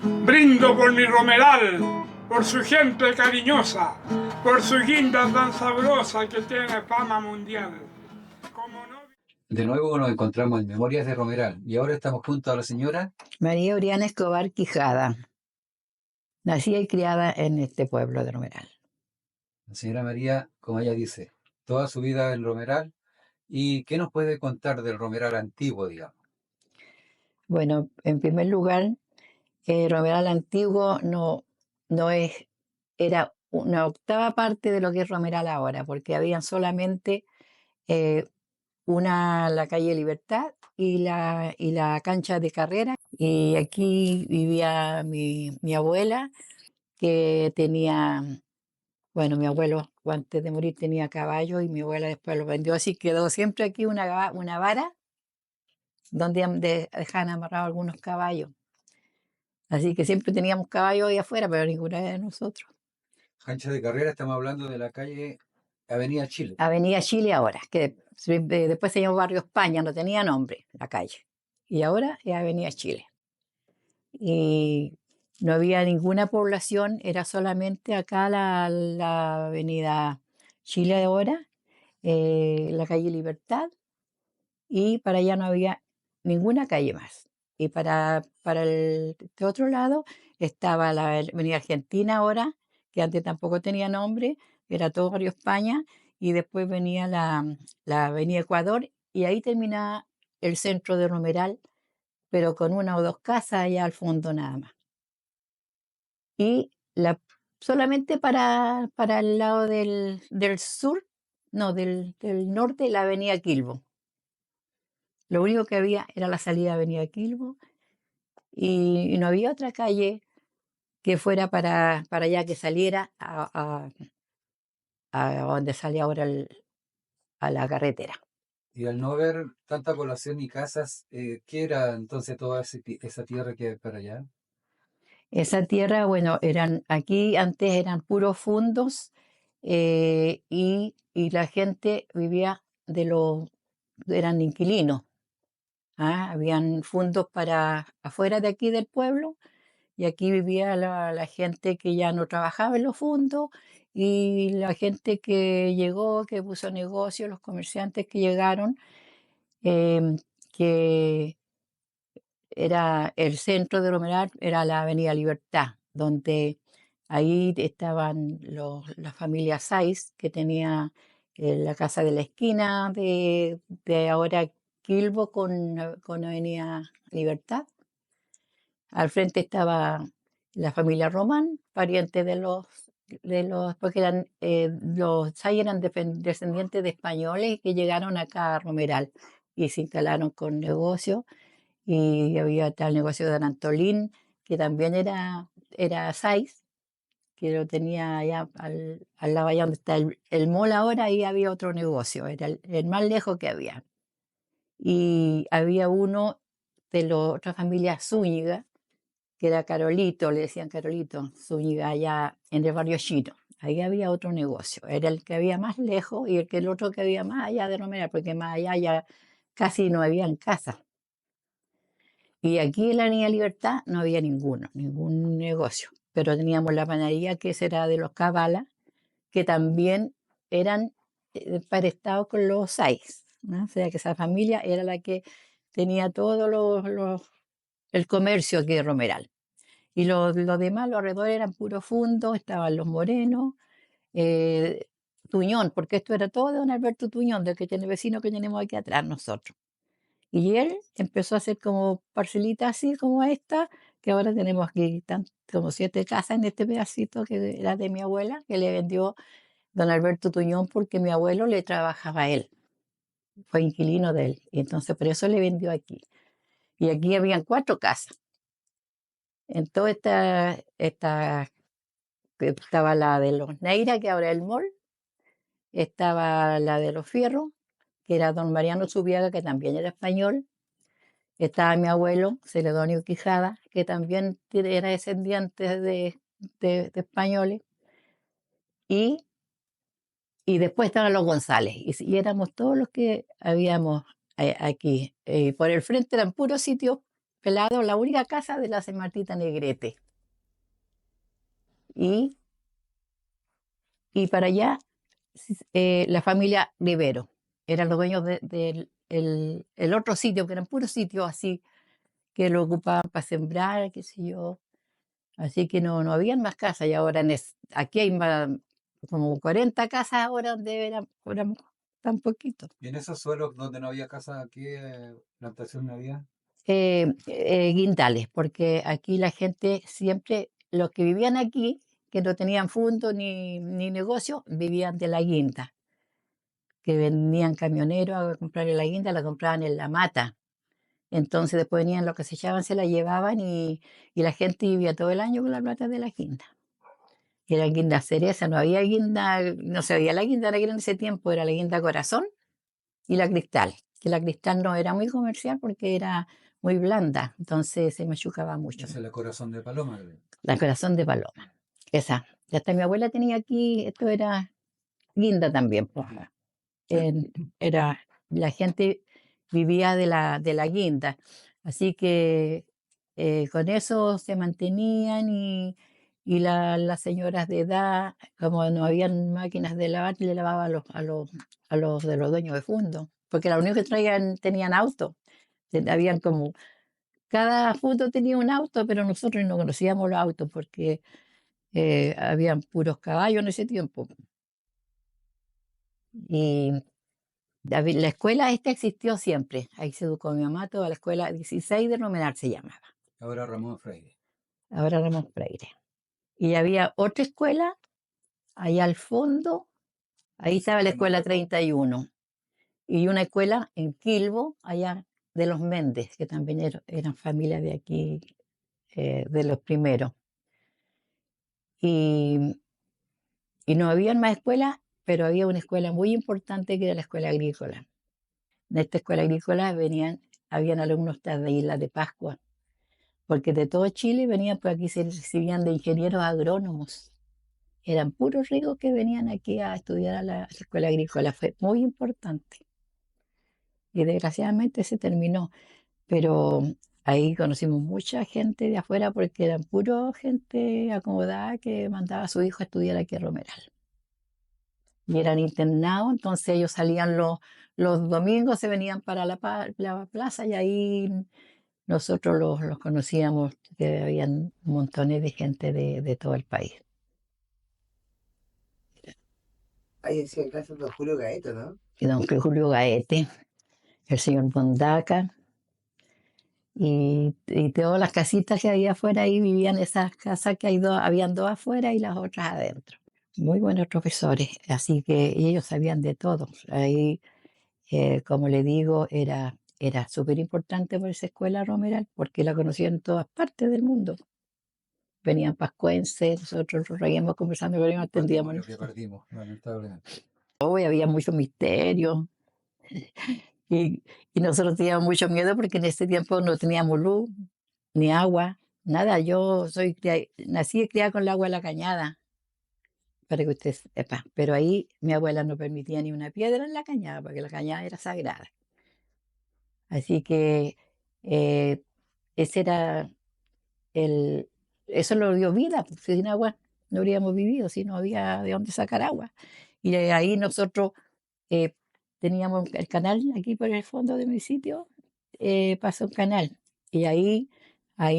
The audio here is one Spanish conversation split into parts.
Brindo por mi Romeral, por su gente cariñosa, por su guinda tan sabrosa que tiene fama mundial. Como no... De nuevo nos encontramos en Memorias de Romeral y ahora estamos junto a la señora María Oriana Escobar Quijada, nacida y criada en este pueblo de Romeral. La señora María, como ella dice, toda su vida en Romeral. ¿Y qué nos puede contar del Romeral antiguo, digamos? Bueno, en primer lugar, Romeral antiguo era una octava parte de lo que es Romeral ahora, porque habían solamente eh, la calle Libertad y la cancha de carrera. Y aquí vivía mi abuela, que tenía, bueno, mi abuelo antes de morir tenía caballo y mi abuela después lo vendió, así quedó siempre aquí una vara donde dejaban amarrados algunos caballos. Así que siempre teníamos caballos ahí afuera, pero ninguna de nosotros. Cancha de carrera, estamos hablando de la calle Avenida Chile. Avenida Chile ahora, que después se llamó Barrio España, no tenía nombre la calle. Y ahora es Avenida Chile. Y no había ninguna población, era solamente acá la Avenida Chile ahora, la calle Libertad, y para allá no había ninguna calle más. Y para este otro lado estaba la Avenida Argentina ahora, que antes tampoco tenía nombre, era todo Barrio España, y después venía la Avenida Ecuador, y ahí terminaba el centro de Romeral, pero con una o dos casas allá al fondo nada más. Y solamente para el lado del sur, no, del norte, la Avenida Quilbo. Lo único que había era la salida de Avenida Quilbo y no había otra calle que fuera para allá, que saliera a donde sale ahora a la carretera. Y al no haber tanta población y casas, ¿qué era entonces toda esa tierra que hay para allá? Esa tierra, bueno, aquí antes eran puros fundos, y la gente vivía eran inquilinos. Habían fundos para afuera de aquí del pueblo, y aquí vivía la gente que ya no trabajaba en los fundos, y la gente que llegó, que puso negocio, los comerciantes que llegaron, em, que era el centro de Romeral, era la Avenida Libertad, donde ahí estaban la familia Saiz, que tenía la casa de la esquina de ahora Quilbo con Avenida Libertad. Al frente estaba la familia Román, pariente porque los Saiz eran descendientes de españoles que llegaron acá a Romeral y se instalaron con negocios. Y había tal negocio de Antolín, que también era Saiz, que lo tenía allá al lado, allá donde está el mall ahora, ahí había otro negocio, era el más lejos que había. Y había uno de la otra familia Zúñiga, que era Carolito, le decían Carolito Zúñiga, allá en el barrio Chino. Ahí había otro negocio, era el que había más lejos y el otro que había más allá de Romera, porque más allá ya casi no habían casas. Y aquí en la Avenida Libertad no había ningún negocio, pero teníamos la panadería, que era de los Cabala, que también eran parestados con los Saiz, ¿no? O sea que esa familia era la que tenía todo el comercio aquí de Romeral. Y los demás, los alrededores eran puros fundos, estaban los Morenos, eh, Tuñón, porque esto era todo de don Alberto Tuñón, del que tiene vecino que tenemos aquí atrás nosotros. Y él empezó a hacer como parcelitas así como esta, que ahora tenemos aquí como 7 casas en este pedacito que era de mi abuela, que le vendió don Alberto Tuñón porque mi abuelo le trabajaba a él, fue inquilino de él, y entonces por eso le vendió aquí. Y aquí habían 4 casas. En toda que estaba la de los Neira, que ahora es el mall, estaba la de los Fierros, que era don Mariano Zubiaga, que también era español. Estaba mi abuelo, Celedonio Quijada, que también era descendiente de españoles. Y, y después estaban los González. Y éramos todos los que habíamos aquí. Por el frente eran puros sitios pelado, la única casa de la señora Martita Negrete. Y, y para allá, la familia Rivero. Eran los dueños del el otro sitio, que eran puros sitios así, que lo ocupaban para sembrar, qué sé yo. Así que no habían más casas. Y ahora aquí hay como 40 casas ahora donde éramos tan poquitos. ¿Y en esos suelos donde no había casa, qué plantación había? Guindales, porque aquí la gente siempre, los que vivían aquí, que no tenían fondo ni negocio, vivían de la guinda, que venían camioneros a comprarle la guinda, la compraban en la mata. Entonces después venían los que se echaban, se la llevaban y la gente vivía todo el año con la plata de la guinda. Y era guinda cereza, no había guinda, no se veía la guinda negra en ese tiempo, era la guinda corazón y la cristal, que la cristal no era muy comercial porque era muy blanda, entonces se machucaba mucho. Ese es el corazón de paloma, creo. La corazón de paloma, esa. Y hasta mi abuela tenía aquí, esto era guinda también, pues. Era, la gente vivía de la guinda, así que con eso se mantenían y las señoras de edad, como no habían máquinas de lavar, le lavaban a los de los dueños de fondo, porque era lo único que tenían auto. Habían como, cada fondo tenía un auto, pero nosotros no conocíamos los autos porque habían puros caballos en ese tiempo. Y la escuela esta existió siempre. Ahí se educó mi mamá, toda la escuela 16 de Romeral se llamaba. Ahora Ramón Freire. Ahora Ramón Freire. Y había otra escuela allá al fondo, ahí estaba la escuela 31. Y una escuela en Quilbo, allá de los Méndez, que también eran familia de aquí, de los primeros. Y no habían más escuelas, pero había una escuela muy importante que era la escuela agrícola. En esta escuela agrícola habían alumnos de Isla de Pascua, porque de todo Chile venían, pues aquí se recibían de ingenieros agrónomos. Eran puros ricos que venían aquí a estudiar a la escuela agrícola. Fue muy importante. Y desgraciadamente se terminó. Pero ahí conocimos mucha gente de afuera porque eran puro gente acomodada que mandaba a su hijo a estudiar aquí a Romeral. Y eran internados, entonces ellos salían los domingos, se venían para la plaza y ahí nosotros los conocíamos, que habían montones de gente de todo el país. Ahí decía clase don Julio Gaeta, ¿no? Y don Julio Gaete, el señor Bondaca, y todas las casitas que había afuera, ahí vivían esas casas que habían dos afuera y las otras adentro. Muy buenos profesores, así que ellos sabían de todo. Ahí, como le digo, era súper importante por esa escuela Romeral, porque la conocían en todas partes del mundo. Venían pascuenses, nosotros nos reíamos conversando, pero no entendíamos. Lo que perdimos, lamentablemente. Hoy había mucho misterio y nosotros teníamos mucho miedo porque en ese tiempo no teníamos luz, ni agua, nada. Yo nací y criada con el agua de la cañada, para que usted sepa. Pero ahí mi abuela no permitía ni una piedra en la cañada, porque la cañada era sagrada. Así que ese era eso nos dio vida, porque sin agua no habríamos vivido, si no había de dónde sacar agua. Y de ahí nosotros teníamos el canal aquí por el fondo de mi sitio, pasa un canal. Y ahí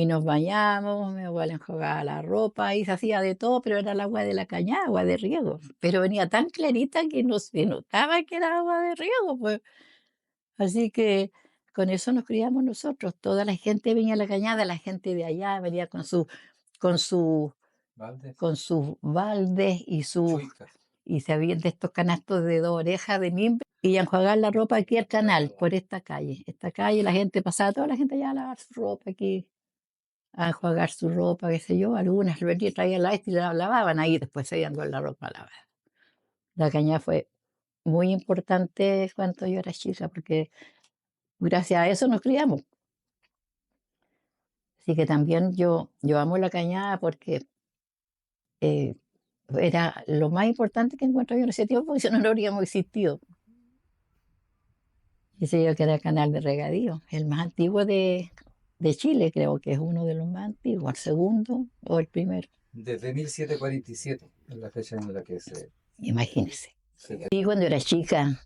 nos bañamos, mi abuela enjuagaba la ropa, ahí se hacía de todo, pero era el agua de la cañada, agua de riego. Pero venía tan clarita que no se notaba que era agua de riego, pues. Así que con eso nos criamos nosotros. Toda la gente venía a la cañada, la gente de allá venía con sus Valdes, baldes chuicas. y se habían de estos canastos de 2 orejas de mimbre y a enjuagar la ropa aquí al canal, por esta calle. Esta calle, la gente pasaba, toda la gente allá a lavar su ropa aquí, a enjuagar su ropa, qué sé yo. Algunas venían, traían la y la lavaban ahí, después se iban con la ropa lavada. La cañada fue muy importante cuando yo era chica, porque gracias a eso nos criamos. Así que también yo amo la cañada porque era lo más importante que encuentro yo en ese tiempo, porque si no, no habríamos existido. Ese yo que era el canal de regadío, el más antiguo de de Chile, creo que es uno de los más antiguos, el segundo o el primero, Desde 1747 es la fecha en la que imagínense. se Y cuando era chica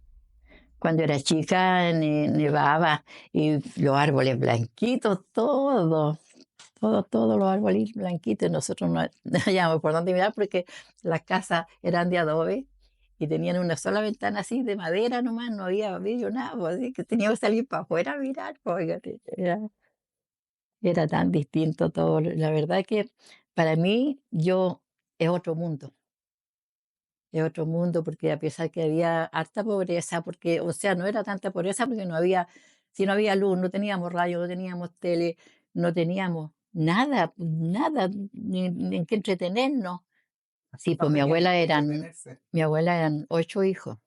nevaba y los árboles blanquitos, todos los árboles blanquitos. Nosotros no, no hallábamos por dónde mirar porque las casas eran de adobe y tenían una sola ventana así de madera nomás, no había vidrio, nada, pues, así que teníamos que salir para afuera a mirar, pues, fíjate, era tan distinto todo. La verdad que para mí es otro mundo. Es otro mundo porque a pesar que había harta pobreza, porque, o sea, no era tanta pobreza porque si no había luz, no teníamos radio, no teníamos tele, no teníamos nada, nada, ni en qué entretenernos. Sí, pues había que entretenerse. mi abuela eran 8 hijos.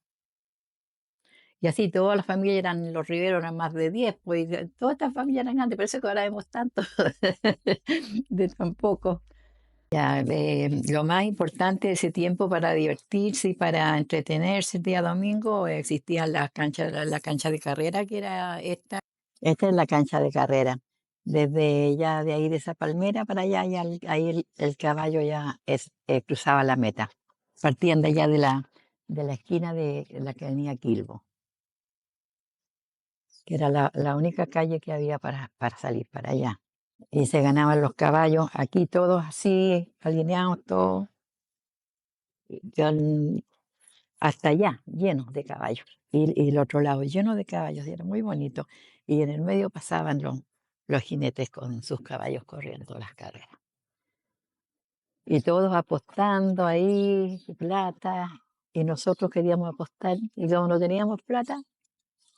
Y así todas las familias eran, los Riveros eran más de 10, pues todas estas familias eran grandes, por eso que ahora vemos tanto de tan poco. Ya, lo más importante de ese tiempo para divertirse y para entretenerse el día domingo existían las canchas, la cancha de carrera que era esta. Esta es la cancha de carrera. Desde ya de ahí de esa palmera para allá, ahí el caballo ya cruzaba la meta. Partían de allá de la esquina de la que venía Quilbo, que era la única calle que había para salir para allá. Y se ganaban los caballos, aquí todos así, alineados, todos. Ya hasta allá, llenos de caballos. Y el otro lado lleno de caballos, y era muy bonito. Y en el medio pasaban los jinetes con sus caballos corriendo las carreras. Y todos apostando ahí, plata, y nosotros queríamos apostar, y como no teníamos plata,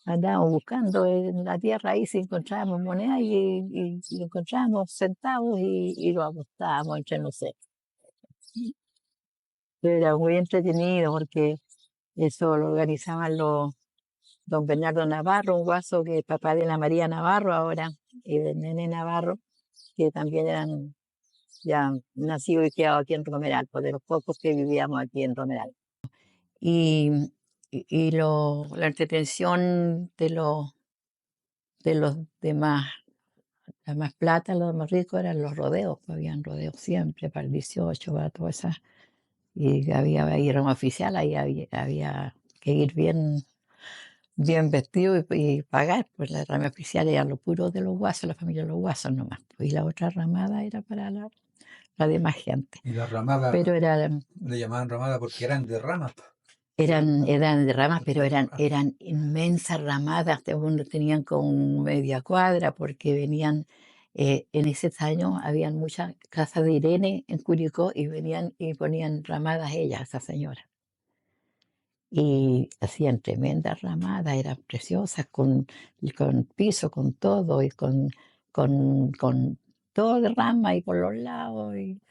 andábamos buscando en la tierra ahí si encontrábamos moneda y encontrábamos centavos y lo apostábamos entre nosotros. Era muy entretenido porque eso lo organizaban don Bernardo Navarro, un guaso que es papá de la María Navarro ahora, y del nene Navarro, que también eran ya nacidos y criados aquí en Romeral, pues de los pocos que vivíamos aquí en Romeral. Y, la entretención de los demás, la más plata, los más ricos eran los rodeos, pues habían rodeos siempre, para el 18, para todas esas. Y había ahí rama oficial, ahí había que ir bien vestido y pagar, pues la rama oficial era lo puro de los guasos, la familia de los guasos nomás, pues, y la otra ramada era para la demás gente. Y las ramadas Pero le llamaban ramadas porque eran de ramas. eran de ramas, pero eran inmensas ramadas, uno tenían como media cuadra, porque venían, en ese año habían muchas casas de Irene en Curicó y venían y ponían ramadas ellas, esa señora. Y hacían tremendas ramadas, eran preciosas, con piso, con todo, y con todo de rama y por los lados, y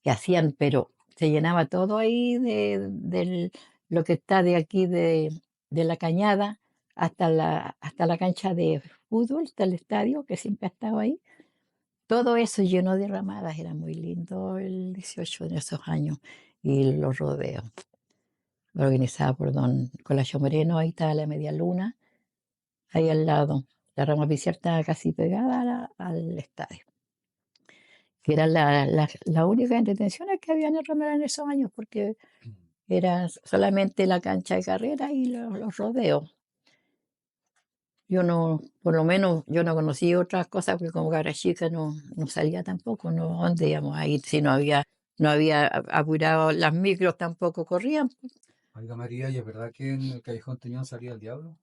hacían, pero se llenaba todo ahí lo que está de aquí de la Cañada hasta la cancha de fútbol, hasta el estadio, que siempre ha estado ahí. Todo eso lleno de ramadas, era muy lindo el 18 de esos años, y los rodeos organizada por don Colacho Moreno, ahí estaba la Media Luna, ahí al lado. La rama oficial estaba casi pegada al estadio, que eran las únicas entretenciones que había en el Romeral en esos años, porque era solamente la cancha de carrera y los rodeos. Yo no, por lo menos, yo no conocí otras cosas, porque como cabra chica no salía tampoco, no, ¿dónde íbamos a ir? Si no había apurado, las micros tampoco corrían. Oiga María, ¿y es verdad que en el Callejón Teñón salía el diablo?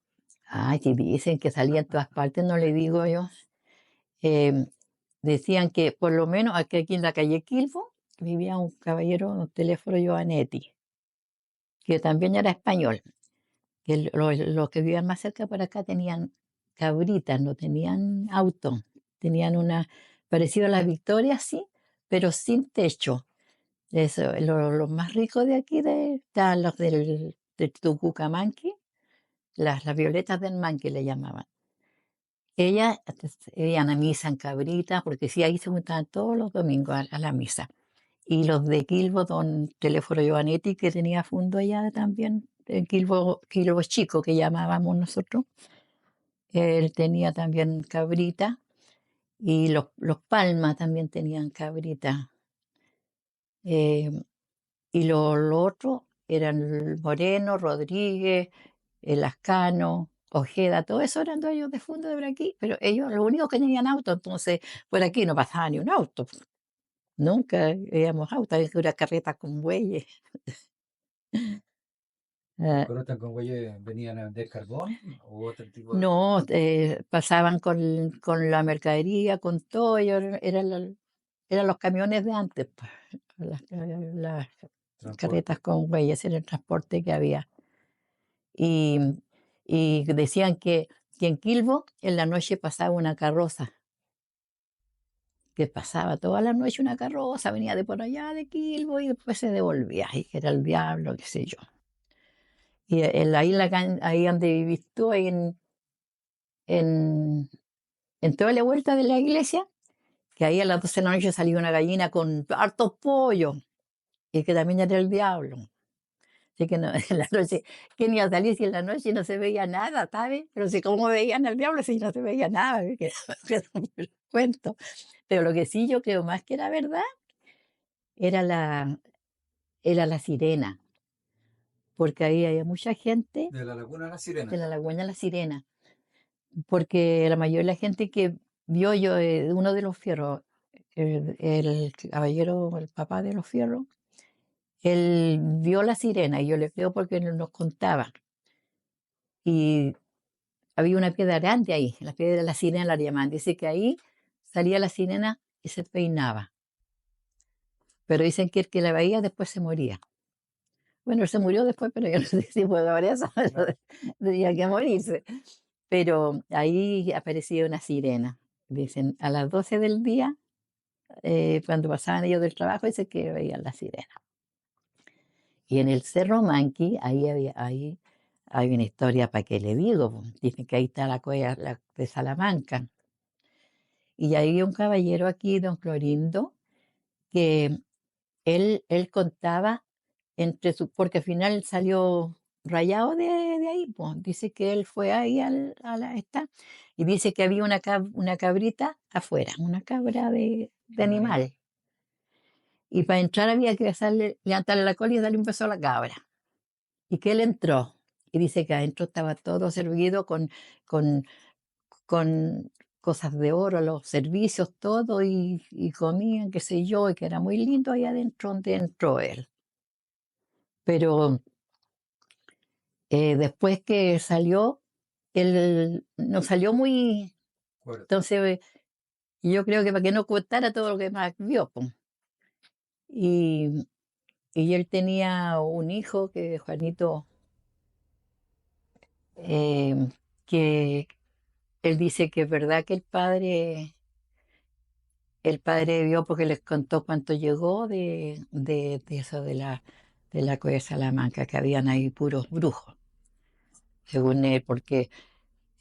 Ay, si dicen que salía en todas partes, no le digo yo. Em, Decían que por lo menos aquí en la calle Quilbo vivía un caballero, un teléfono Giovanetti, que también era español, que los que vivían más cerca por acá tenían cabritas, no tenían auto, tenían una, parecido a las Victorias, sí, pero sin techo. Eso, los más ricos de aquí, estaban los del Tucucamanqui, las violetas del Manqui le llamaban. Ellas iban a misa en Cabrita, porque sí, ahí se juntaban todos los domingos a la misa. Y los de Quilbo, don Teléfono Giovanetti, que tenía fundo allá también, en Quilbo Chico, que llamábamos nosotros, él tenía también cabrita, Y los Palma también tenían cabritas. Eh, y lo otro eran el Moreno, Rodríguez, el Lascano, Ojeda, todo eso eran dueños de fondo de por aquí, pero ellos los únicos que tenían auto, entonces por aquí no pasaba ni un auto. Nunca veíamos autos, había una carreta con bueyes. ¿Los Ah, corotas con bueyes venían a vender carbón o otro tipo de...? no, pasaban con la mercadería, con todo, eran los camiones de antes, pues, las Transporte. carretas con bueyes, era el transporte que había. Y, y decían que en Quilbo en la noche pasaba una carroza, que pasaba toda la noche una carroza, venía de por allá de Quilbo y después se devolvía, y que era el diablo, qué sé yo. Y ahí, ahí donde vivís tú, ahí en, en toda la vuelta de la iglesia, que ahí a las 12 de la noche salía una gallina con hartos pollos, y que también era el diablo. Así que no, en la noche, que ni a salir si en la noche no se veía nada, ¿sabes? Pero si cómo veían al diablo si no se veía nada, que cuento. Pero lo que sí yo creo más que era verdad era la sirena, porque ahí había mucha gente De la Laguna de la de Sirena. la Laguna La Sirena, porque la mayoría de la gente que vio yo, uno de los fierros, el caballero, el papá de los fierros, él vio la sirena y yo le creo porque él nos contaba. Y había una piedra grande ahí, la piedra de la sirena la llamaban. Dice que ahí salía la sirena y se peinaba. Pero dicen que el que la veía después se moría. Bueno, él se murió después, pero yo no sé si fue por eso, Claro. tenía que morirse. Pero ahí aparecía una sirena. Dicen, a las 12 del día, cuando pasaban ellos del trabajo, dice que veían la sirena. Y en el Cerro Manqui, ahí hay una historia para qué le digo, po. Dicen que ahí está la cueva de Salamanca. Y hay un caballero aquí, don Clorindo, que él contaba porque al final salió rayado de ahí, pues. Dice que él fue ahí a la esta, y dice que había una cabrita afuera, una cabra de Un animal. animal. Y para entrar había que levantarle la cola y darle un beso a la cabra. Y que él entró. Y dice que adentro estaba todo servido con, con cosas de oro, los servicios, todo, y comían, qué sé yo, y que era muy lindo ahí adentro donde entró él. Pero después que salió, él no salió muy. Fuerte. Entonces, yo creo que para que no contara todo lo que más vio, po. Y, y él tenía un hijo, que Juanito, eh, que él dice que es verdad que el padre vio porque les contó cuánto llegó de eso de la cueva de Salamanca, que habían ahí puros brujos, según él, porque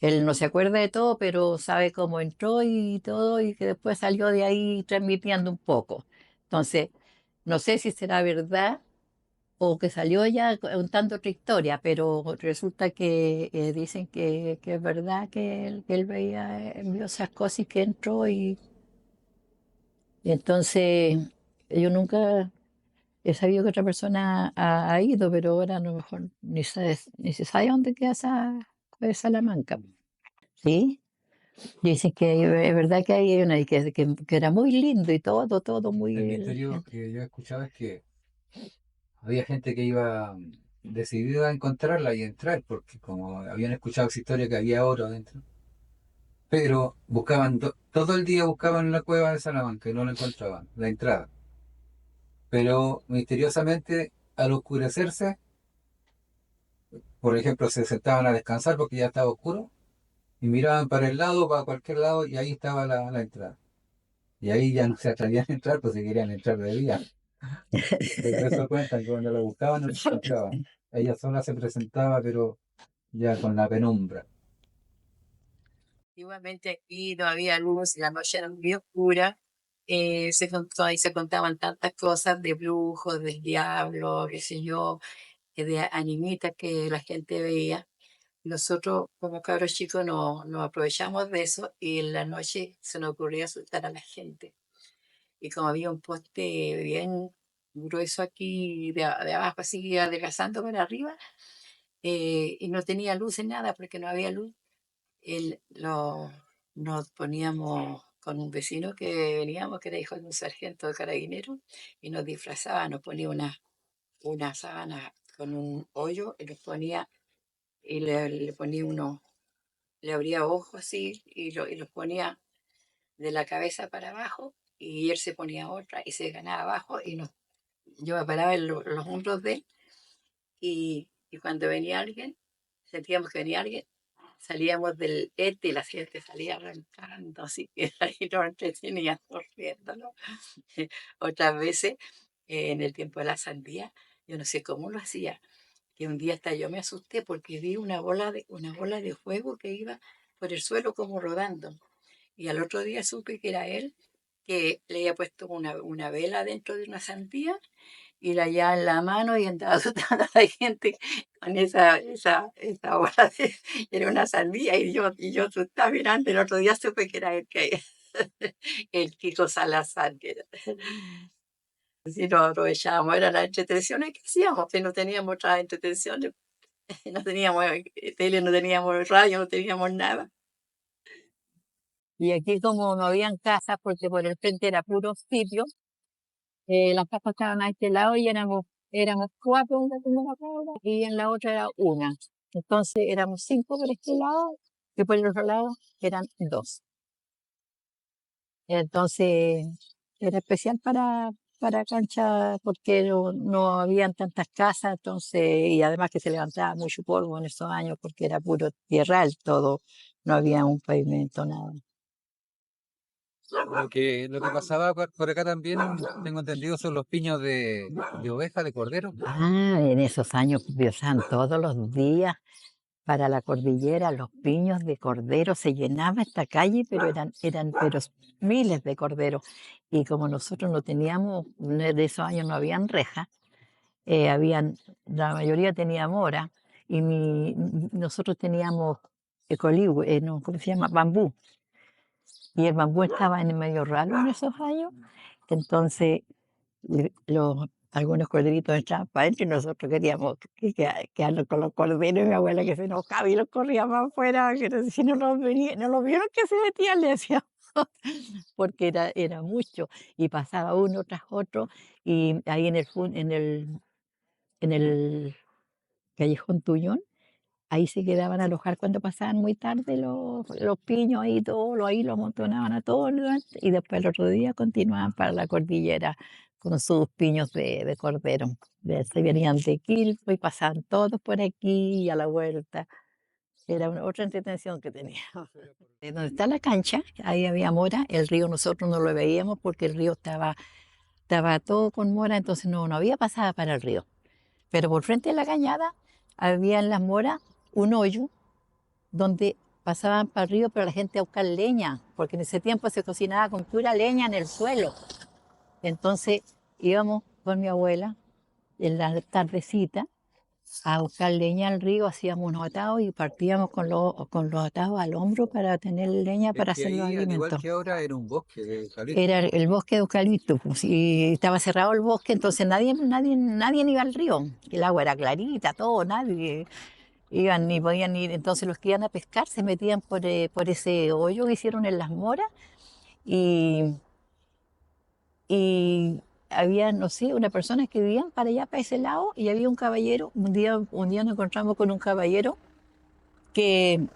él no se acuerda de todo, pero sabe cómo entró y todo, y que después salió de ahí transmitiendo un poco. Entonces, no sé si será verdad o que salió ya contando otra historia, pero resulta que dicen que es verdad que él vio esas cosas y que entró y entonces yo nunca he sabido que otra persona ha ido, pero ahora a lo mejor ni se sabe dónde queda esa Salamanca. ¿Sí? Dicen que es verdad que hay una y que era muy lindo y todo muy. El misterio que yo he escuchado es que había gente que iba decidida a encontrarla y entrar, porque como habían escuchado esa historia que había oro adentro, pero buscaban, todo el día buscaban la cueva de Salamanca y no la encontraban, la entrada. Pero misteriosamente, al oscurecerse, por ejemplo, se sentaban a descansar porque ya estaba oscuro y miraban para el lado, para cualquier lado, y ahí estaba la entrada. Y ahí ya no se atrevían a entrar, pues si querían entrar de día. Pero eso cuentan que cuando la buscaban no la encontraban. Ella sola se presentaba, pero ya con la penumbra. Antiguamente aquí no había luz y la noche era muy oscura. Ahí se contaban tantas cosas de brujos, del diablo, qué sé yo, de animitas que la gente veía. Nosotros, como cabros chicos, nos aprovechamos de eso y en la noche se nos ocurría asustar a la gente. Y como había un poste bien grueso aquí de abajo, así adelgazando para arriba, y no tenía luz en nada porque no había luz, nos poníamos con un vecino que veníamos, que era hijo de un sargento de carabineros, y nos disfrazaba, nos ponía una sábana con un hoyo y nos ponía, y le ponía le abría ojos así y los ponía de la cabeza para abajo y él se ponía otra y se ganaba abajo y yo me paraba en los hombros de él y cuando venía alguien, sentíamos que venía alguien, salíamos del y la gente salía arrancando, así que ahí nos entreteníamos riéndonos. Otras veces, en el tiempo de la sandía, yo no sé cómo lo hacía, que un día hasta yo me asusté porque vi una bola de fuego que iba por el suelo como rodando. Y al otro día supe que era él, que le había puesto una vela dentro de una sandía y la llevaba en la mano y andaba asustando a la gente con esa bola era una sandía y yo asustada mirando. El otro día supe que era el Kiko Salazar, que era. Si nos aprovechábamos, eran las entretenciones que hacíamos, que no teníamos otras entretenciones, no teníamos tele, no teníamos radio, no teníamos nada. Y aquí como no habían casas, porque por el frente era puro sitio, las casas estaban a este lado y éramos cuatro en la primera casa y en la otra era una. Entonces éramos cinco por este lado y por el otro lado eran dos. Entonces era especial para cancha porque no habían tantas casas, entonces, y además que se levantaba mucho polvo en esos años porque era puro tierral todo, no había un pavimento, nada. Lo que pasaba por acá también, tengo entendido, son los piños de oveja, de cordero. Ah, en esos años pasaban todos los días para la cordillera, los piños de cordero, se llenaba esta calle, pero eran pero miles de corderos. Y como nosotros no teníamos, de esos años no habían rejas, la mayoría tenía mora, y nosotros teníamos coligüe, no, ¿cómo se llama? Bambú. Y el bambú estaba en el medio ralo en esos años, entonces algunos corderitos entraban para adentro y nosotros queríamos quedarnos con los corderos y mi abuela que se enojaba y los corríamos afuera, que si no los vieron que se metían, le decíamos, porque era mucho y pasaba uno tras otro y ahí en el Callejón Tuñón, ahí se quedaban a alojar cuando pasaban muy tarde los piños, ahí los amontonaban a todos y después el otro día continuaban para la cordillera con sus piños de cordero. Se venían de Quilpue y pasaban todos por aquí y a la vuelta. Era otra entretención que teníamos. Donde está la cancha, ahí había mora, el río nosotros no lo veíamos porque el río estaba todo con mora, entonces no había pasada para el río. Pero por frente de la cañada había en las moras un hoyo donde pasaban para el río, pero la gente a buscar leña, porque en ese tiempo se cocinaba con pura leña en el suelo. Entonces íbamos con mi abuela en la tardecita a buscar leña al río, hacíamos unos atados y partíamos con los atados al hombro para tener leña para hacer los Ahí, al igual alimentos. que ahora, era un bosque de eucalipto. Era el bosque de eucalipto, pues, y estaba cerrado el bosque, entonces nadie iba al río. El agua era clarita, todo, nadie iban ni podían ir. Entonces los que iban a pescar se metían por ese hoyo que hicieron en las moras y, y había, no sé, unas personas que vivían para allá, para ese lado, y había un caballero. Un día nos encontramos con un caballero que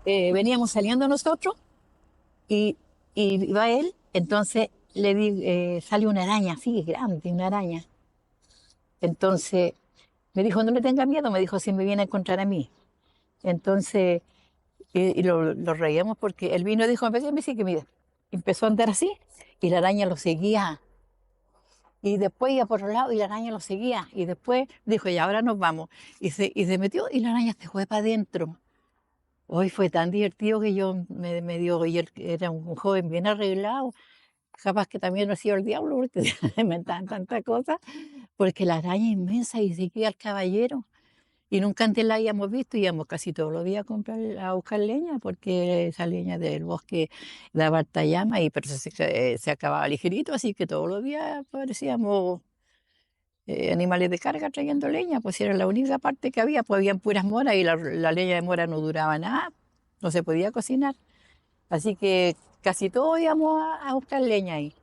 veníamos saliendo nosotros y va él, entonces sale una araña así grande, una araña. Entonces me dijo, no le tenga miedo, me dijo, si me viene a encontrar a mí. Entonces, y lo reíamos porque él vino y dijo, me sigue, mira. Empezó a andar así y la araña lo seguía. Y después iba por otro lado y la araña lo seguía. Y después dijo, ya ahora nos vamos. Y se metió y la araña se fue para adentro. Hoy fue tan divertido que yo me dio, y él era un joven bien arreglado. Capaz que también no ha sido el diablo, porque se inventaban tantas cosas, porque la araña inmensa y seguía al caballero. Y nunca antes la habíamos visto, íbamos casi todos los días a buscar leña, porque esa leña del bosque daba harta llama, pero se acababa ligerito, así que todos los días parecíamos animales de carga trayendo leña, pues era la única parte que había, pues habían puras moras y la leña de mora no duraba nada, no se podía cocinar. Así que casi todos íbamos a buscar leña ahí.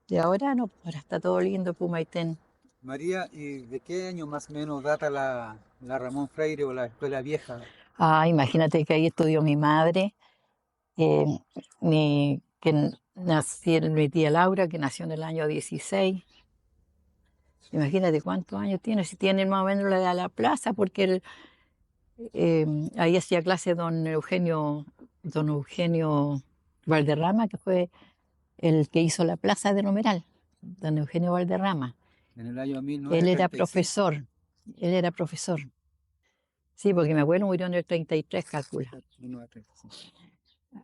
Y ahora no, ahora está todo lindo Pumaitén. María, ¿y de qué año más o menos data la Ramón Freire o la escuela vieja? Ah, imagínate que ahí estudió mi madre, eh, nació mi tía Laura, que nació en el año 16. Imagínate cuántos años tiene, si tiene más o menos la edad de la plaza, porque ahí hacía clase don Eugenio Valderrama, que fue el que hizo la plaza de Romeral, don Eugenio Valderrama. En el año Él era 1935. él era profesor. Sí, porque mi abuelo murió en el 33, calcula. 1935.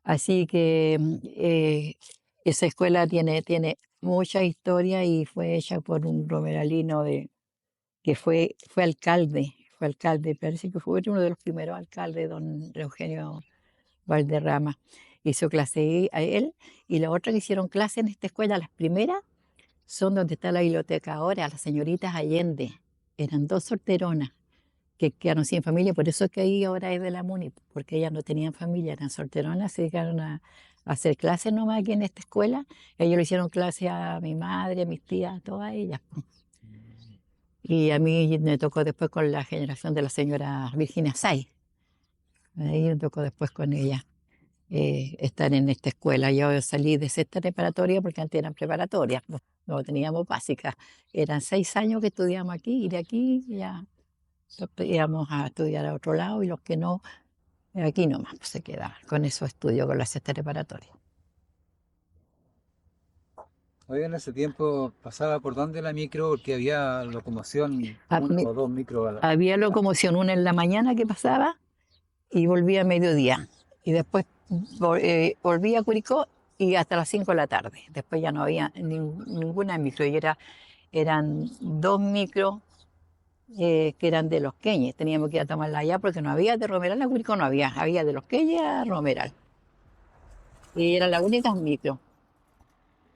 Así que esa escuela tiene mucha historia y fue hecha por un romeralino que fue alcalde, parece que fue uno de los primeros alcaldes, don Eugenio Valderrama. Hizo clase a él y la otra que hicieron clase en esta escuela, las primeras, son donde está la biblioteca ahora, las señoritas Allende. Eran dos solteronas que quedaron sin familia, por eso es que ahí ahora es de la MUNI, porque ellas no tenían familia, eran solteronas, se dedicaron a hacer clases nomás aquí en esta escuela. Ellos le hicieron clase a mi madre, a mis tías, a todas ellas. Y a mí me tocó después con la generación de la señora Virginia Say. Ahí me tocó después con ella estar en esta escuela. Yo salí de sexta preparatoria porque antes eran preparatorias, no teníamos básicas. Eran 6 años que estudiamos aquí y de aquí ya íbamos a estudiar a otro lado y los que no, aquí nomás pues, se quedaban con esos estudios, con la sexta preparatoria. Oye, en ese tiempo pasaba por donde la micro, porque había locomoción, Ah, una o dos micros había locomoción, una en la mañana que pasaba y volvía a mediodía. Y después volvía a Curicó y hasta las 5 de la tarde. Después ya no había ninguna micro. Y eran 2 micros que eran de Los Queñes. Teníamos que ir a tomarla allá porque no había de Romeral a Curicó, no había. Había de Los Queñes a Romeral. Y eran las únicas micros.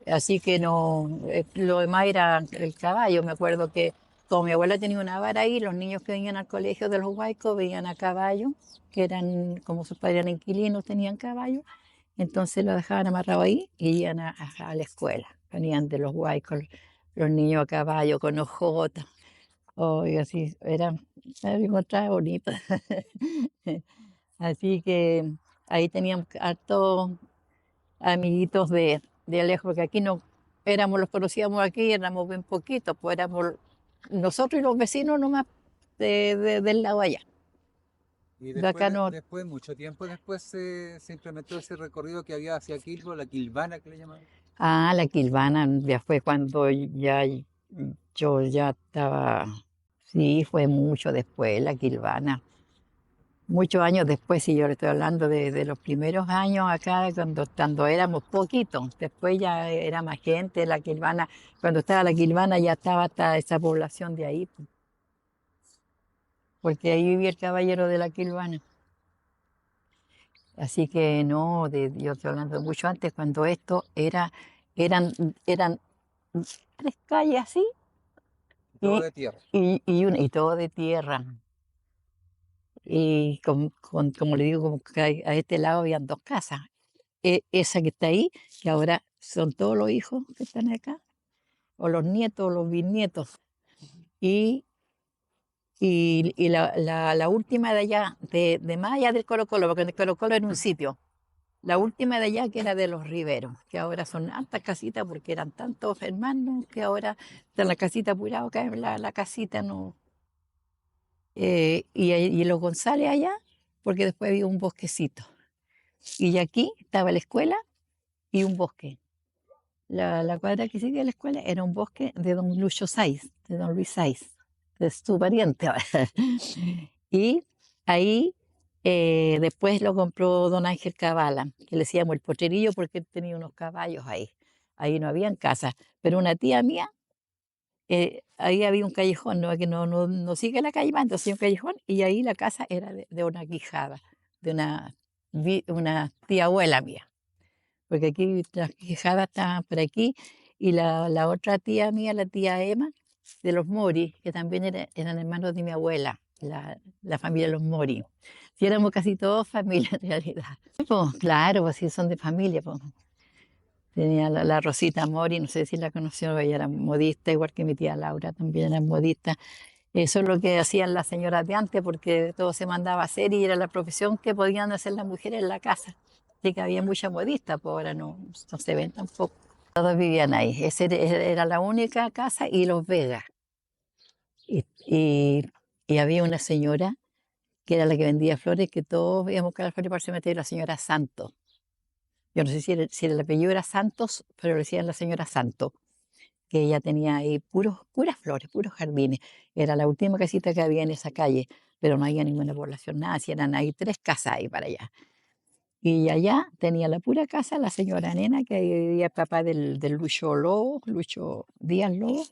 Así que no, lo demás era el caballo. Me acuerdo que como mi abuela tenía una vara ahí, los niños que venían al colegio de los Huaicos venían a caballo, que eran, como sus padres eran inquilinos, tenían caballo, entonces lo dejaban amarrado ahí y iban a la escuela. Venían de los Huaicos, los niños a caballo con ojotas, y así, era encontraba bonito. Así que ahí teníamos hartos amiguitos de lejos, porque aquí no los conocíamos aquí, éramos bien poquitos, pues éramos nosotros y los vecinos nomás del lado allá. Y De acá no. después, mucho tiempo después, se implementó ese recorrido que había hacia Quilbo, la Quilvana que le llamaban. Ah, la Quilvana ya fue cuando yo ya estaba, sí, fue mucho después la Quilvana. Muchos años después, si yo le estoy hablando de los primeros años acá, cuando éramos poquitos, después ya era más gente, la Quilvana, cuando estaba la Quilvana ya estaba hasta esa población de ahí, pues, porque ahí vivía el caballero de la Quilvana. Así que no, yo estoy hablando de mucho antes, cuando esto eran 3 calles así Todo y, de tierra. y todo de tierra. Y como le digo, como que a este lado habían 2 casas. Esa que está ahí, que ahora son todos los hijos que están acá, o los nietos, o los bisnietos. Y la última de allá, de más allá del Colo Colo, porque el Colo Colo era un sitio. La última de allá que era de los Riveros, que ahora son altas casitas porque eran tantos hermanos que ahora están la casita apurada, acá en la casita no. Y los González allá, porque después había un bosquecito. Y aquí estaba la escuela y un bosque. La cuadra que sigue a la escuela era un bosque de don Lucho Saiz, de don Luis Saiz, de su pariente. Y ahí después lo compró don Ángel Cabala, que le decíamos el potrerillo porque él tenía unos caballos ahí. Ahí no habían casas. Pero una tía mía ahí había un callejón, ¿no? Que no sigue la calle más, entonces hay un callejón y ahí la casa era de una quijada, de una tía abuela mía, porque aquí las quijadas estaban por aquí y la otra tía mía, la tía Emma, de los Mori, que también eran hermanos de mi abuela, la familia de los Mori. Sí, éramos casi todos familia en realidad. Pues, claro, pues sí, son de familia, pues. Tenía la Rosita Mori, no sé si la conoció, ella era modista, igual que mi tía Laura, también era modista. Eso es lo que hacían las señoras de antes, porque todo se mandaba a hacer y era la profesión que podían hacer las mujeres en la casa. Así que había muchas modistas, pues ahora no se ven tampoco. Todos vivían ahí. Esa era la única casa y los Vegas. Y, y- y había una señora que era la que vendía flores, que todos íbamos a buscar las flores para el cementerio, la señora Santos. Yo no sé si el apellido era Santos, pero le decían la señora Santos, que ella tenía ahí puras flores, puros jardines. Era la última casita que había en esa calle, pero no había ninguna población, nada, si eran ahí 3 casas ahí para allá. Y allá tenía la pura casa la señora Nena, que ahí vivía el papá del Lucho Lobo, Lucho Díaz Lobo,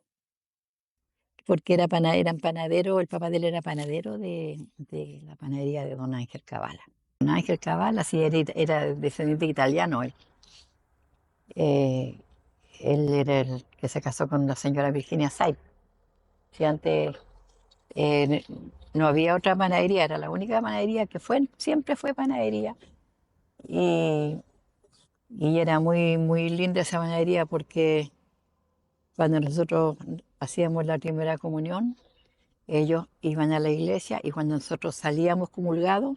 porque eran panadero, el papá de él era panadero de la panadería de don Ángel Cabala. Don Ángel Cabala, sí, era descendiente italiano él. Eh, Él era el que se casó con la señora Virginia Saip. Si antes eh, no había otra panadería, era la única panadería que siempre fue panadería. Y, y era muy linda esa panadería porque cuando nosotros hacíamos la primera comunión, ellos iban a la iglesia y cuando nosotros salíamos comulgados,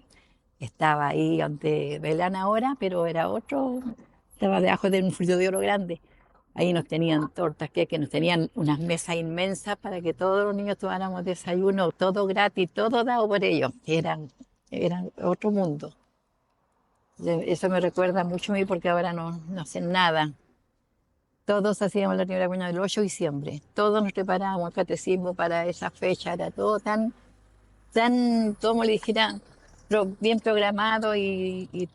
estaba ahí donde velan ahora, pero era otro, estaba debajo de un frío de oro grande. Ahí nos tenían tortas, que nos tenían unas mesas inmensas para que todos los niños tomáramos desayuno, todo gratis, todo dado por ellos. Eran otro mundo. Eso me recuerda mucho a mí porque ahora no hacen nada. Todos hacíamos la primera comunión el 8 de diciembre. Todos nos preparábamos el catecismo para esa fecha. Era todo tan, como le dijera, bien programado y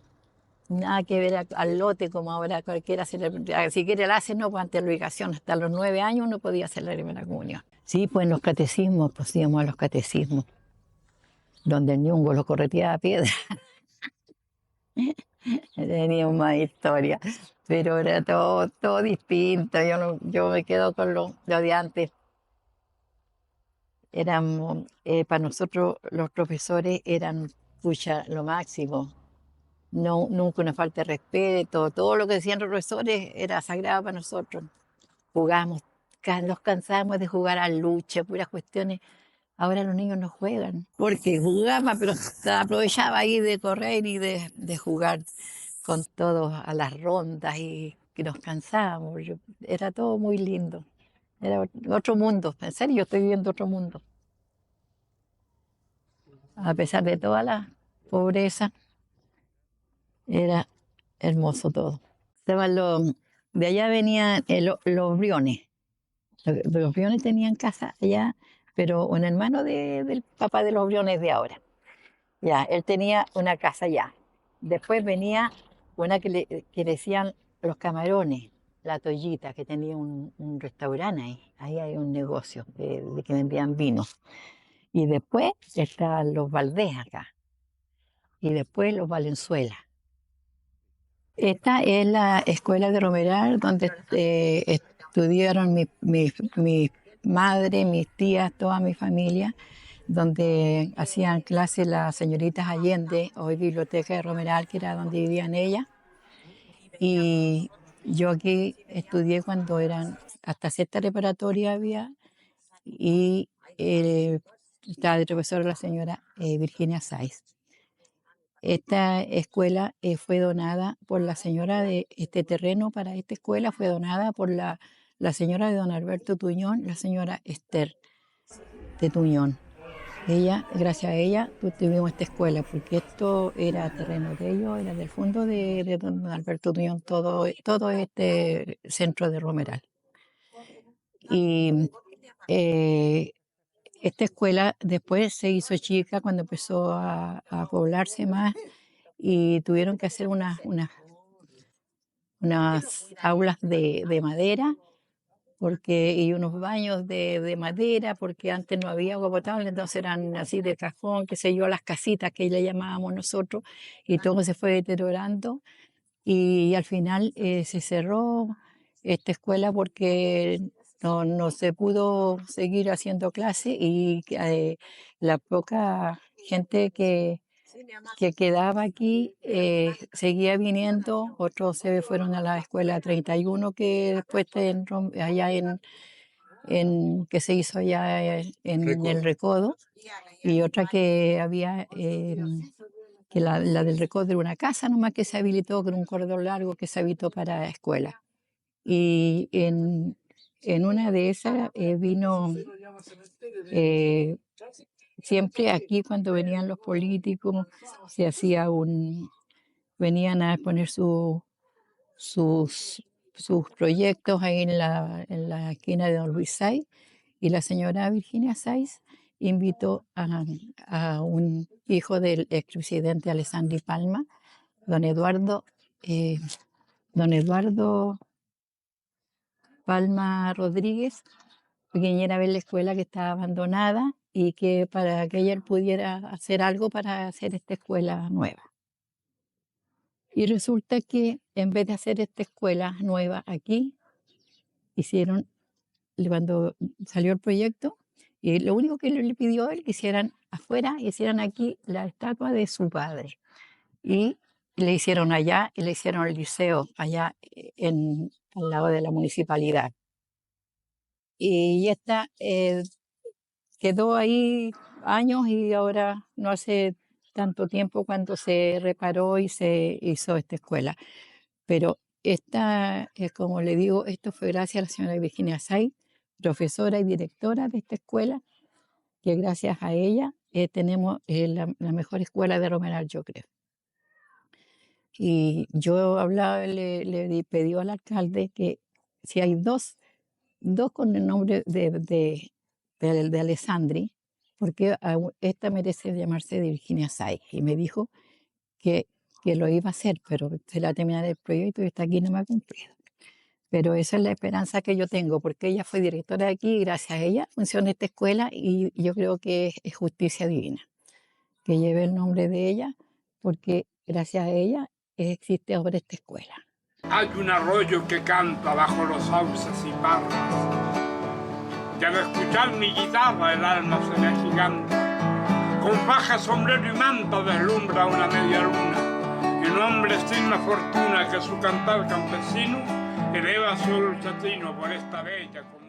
nada que ver al lote como ahora cualquiera si quiere la hace, no, pues antes la obligación, hasta los 9 años uno podía hacer la primera comunión. Sí, pues en los catecismos, pues íbamos a los catecismos, donde el ñungo lo correteaba a piedra, teníamos más historia, pero era todo distinto, yo me quedo con lo de antes. Para nosotros los profesores eran, pucha, lo máximo. No, nunca una falta de respeto, todo lo que decían los profesores era sagrado para nosotros. Jugábamos, nos cansábamos de jugar a lucha, puras cuestiones. Ahora los niños no juegan, porque jugaban, pero se aprovechaba ahí de correr y de jugar con todos a las rondas y que nos cansábamos. Era todo muy lindo. Era otro mundo, en serio, yo estoy viviendo otro mundo. A pesar de toda la pobreza, era hermoso todo. De allá venían los Briones. Los Briones tenían casa allá, pero un hermano del papá de los Briones de ahora. Ya, él tenía una casa allá. Después venía una que le decían Los Camarones, la Toyita, que tenía un restaurante ahí. Ahí hay un negocio de que vendían vinos. Y después estaban los Valdés acá. Y después los Valenzuela. Esta es la escuela de Romeral donde estudiaron mi madre, mis tías, toda mi familia, donde hacían clases las señoritas Allende, hoy Biblioteca de Romeral, que era donde vivían ellas. Y yo aquí estudié cuando eran, hasta sexta preparatoria había, y estaba de profesora la señora Virginia Sáiz. Esta escuela fue donada por la señora de este terreno para esta escuela, fue donada por la señora de don Alberto Tuñón, la señora Esther de Tuñón. Gracias a ella, tuvimos esta escuela, porque esto era terreno de ellos, era del fondo de don Alberto Tuñón, todo este centro de Romeral. Y eh, esta escuela después se hizo chica cuando empezó a poblarse más y tuvieron que hacer unas aulas de madera y unos baños de madera, porque antes no había agua potable, entonces eran así de cajón, qué sé yo, las casitas que le llamábamos nosotros, y todo se fue deteriorando. Y al final se cerró esta escuela porque no se pudo seguir haciendo clase y la poca gente que quedaba aquí seguía viniendo. Otros se fueron a la escuela 31 que después allá que se hizo allá en el Recodo, y otra que había que la del Recodo era una casa nomás que se habilitó con un corredor largo que se habilitó para escuela. Y en una de esas vino, eh, siempre aquí cuando venían los políticos, se hacía venían a exponer sus proyectos ahí en la esquina de Don Luis Saiz, y la señora Virginia Saiz invitó a un hijo del expresidente Alessandri Palma, don Eduardo, eh, don Eduardo Palma Rodríguez, que viniera a ver la escuela que estaba abandonada y que para que ella pudiera hacer algo para hacer esta escuela nueva. Y resulta que en vez de hacer esta escuela nueva aquí, hicieron, cuando salió el proyecto, y lo único que le pidió él que hicieran afuera, hicieran aquí la estatua de su padre. Y le hicieron allá, y le hicieron el liceo allá al lado de la municipalidad. Y esta quedó ahí años y ahora no hace tanto tiempo cuando se reparó y se hizo esta escuela. Pero esta, como le digo, esto fue gracias a la señora Virginia Saiz, profesora y directora de esta escuela, que gracias a ella tenemos la mejor escuela de Romeral, yo creo. Y yo hablaba, le pedí al alcalde que si hay dos con el nombre de Alessandri, porque esta merece llamarse de Virginia Saiz. Y me dijo que lo iba a hacer, pero se la terminar el proyecto y está aquí no me ha cumplido. Pero esa es la esperanza que yo tengo, porque ella fue directora de aquí y gracias a ella funciona esta escuela, y yo creo que es justicia divina que lleve el nombre de ella, porque gracias a ella existe ahora esta escuela. Hay un arroyo que canta bajo los sauces y parras, y al escuchar mi guitarra el alma se me agiganta. Con faja, sombrero y manta deslumbra una media luna, y un hombre sin la fortuna que su cantar campesino eleva su dulce trino por esta bella comunidad.